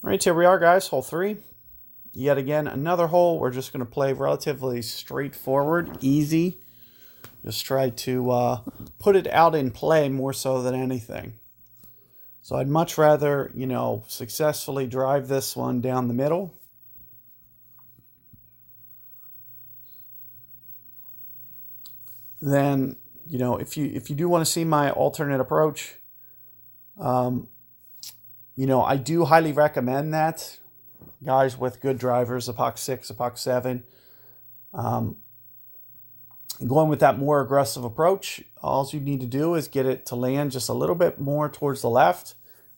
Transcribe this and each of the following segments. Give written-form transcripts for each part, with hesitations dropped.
All right, here we are, guys. Hole 3. Yet again, another hole. We're just going to play relatively straightforward, easy. Just try to put it out in play more so than anything. So I'd much rather, successfully drive this one down the middle. Then, if you do want to see my alternate approach, I do highly recommend that. Guys with good drivers, a Puck 6, a Puck 7. Going with that more aggressive approach, all you need to do is get it to land just a little bit more towards the left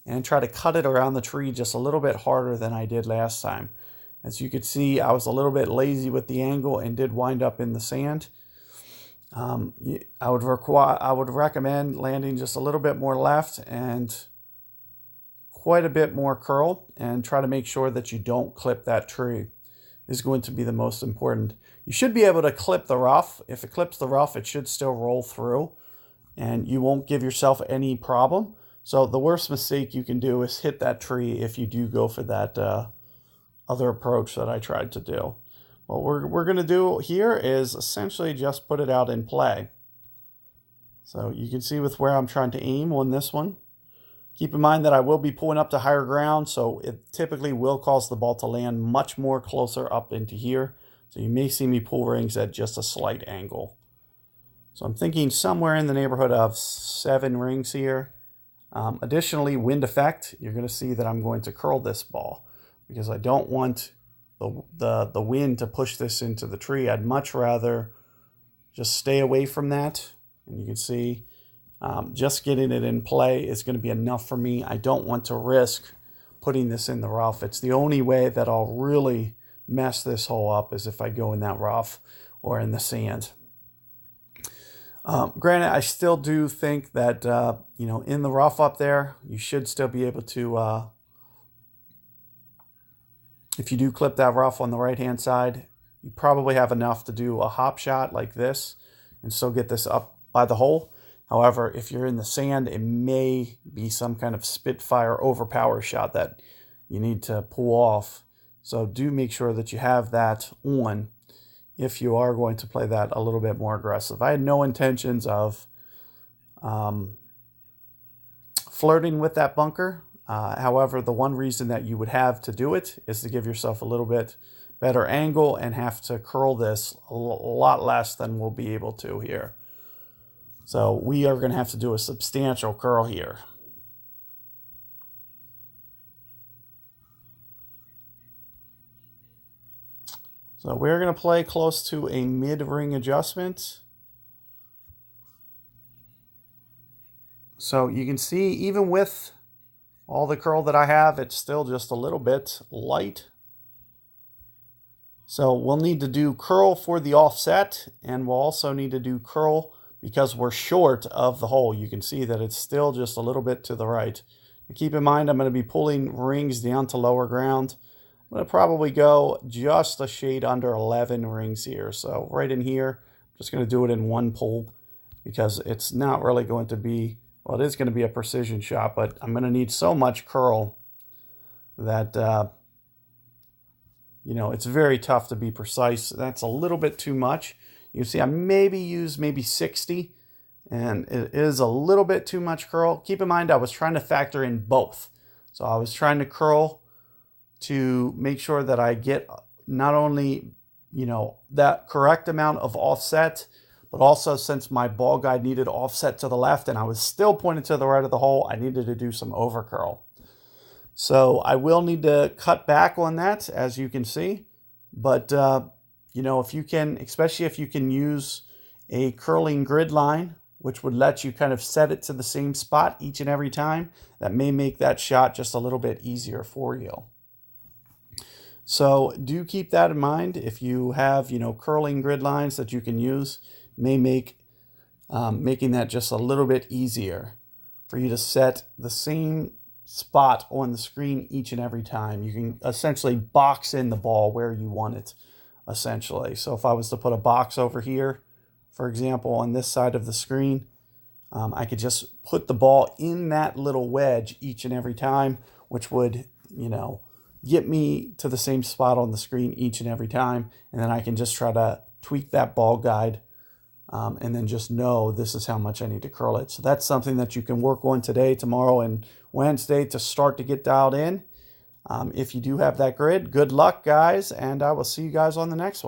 and try to cut it around the tree just a little bit harder than I did last time. As you could see, I was a little bit lazy with the angle and did wind up in the sand. I would recommend landing just a little bit more left and quite a bit more curl, and try to make sure that you don't clip that tree is going to be the most important. You should be able to clip the rough. If it clips the rough, it should still roll through and you won't give yourself any problem. So the worst mistake you can do is hit that tree if you do go for that other approach that I tried to do. What we're going to do here is essentially just put it out in play. So you can see with where I'm trying to aim on this one. Keep in mind that I will be pulling up to higher ground, so it typically will cause the ball to land much more closer up into here. So you may see me pull rings at just a slight angle. So I'm thinking somewhere in the neighborhood of 7 rings here. Additionally, wind effect, you're going to see that I'm going to curl this ball because I don't want the wind to push this into the tree. I'd much rather just stay away from that. And you can see just getting it in play is going to be enough for me. I don't want to risk putting this in the rough. It's the only way that I'll really mess this hole up is if I go in that rough or in the sand. Granted, I still do think that, in the rough up there, you should still be able to, if you do clip that rough on the right-hand side, you probably have enough to do a hop shot like this and still get this up by the hole. However, if you're in the sand, it may be some kind of Spitfire overpower shot that you need to pull off. So do make sure that you have that on if you are going to play that a little bit more aggressive. I had no intentions of flirting with that bunker. However, the one reason that you would have to do it is to give yourself a little bit better angle and have to curl this a lot less than we'll be able to here. So we are going to have to do a substantial curl here. So we're going to play close to a mid-ring adjustment. So you can see even with all the curl that I have, it's still just a little bit light. So we'll need to do curl for the offset, and we'll also need to do curl because we're short of the hole. You can see that it's still just a little bit to the right. But keep in mind, I'm going to be pulling rings down to lower ground. I'm going to probably go just a shade under 11 rings here. So right in here, I'm just going to do it in one pull because it's not really going to be, well, it is going to be a precision shot, but I'm going to need so much curl that, it's very tough to be precise. That's a little bit too much. You can see I use maybe 60, and it is a little bit too much curl. Keep in mind, I was trying to factor in both. So I was trying to curl to make sure that I get not only, that correct amount of offset, but also since my ball guide needed offset to the left and I was still pointed to the right of the hole, I needed to do some over curl. So I will need to cut back on that, as you can see. But, if you can, especially if you can use a curling grid line, which would let you kind of set it to the same spot each and every time, that may make that shot just a little bit easier for you. So do keep that in mind. If you have, curling grid lines that you can use, may make making that just a little bit easier for you to set the same spot on the screen each and every time. You can essentially box in the ball where you want it, essentially. So if I was to put a box over here, for example, on this side of the screen, I could just put the ball in that little wedge each and every time, which would, get me to the same spot on the screen each and every time. And then I can just try to tweak that ball guide and then just know this is how much I need to curl it. So that's something that you can work on today, tomorrow, and Wednesday to start to get dialed in. If you do have that grid, good luck, guys, and I will see you guys on the next one.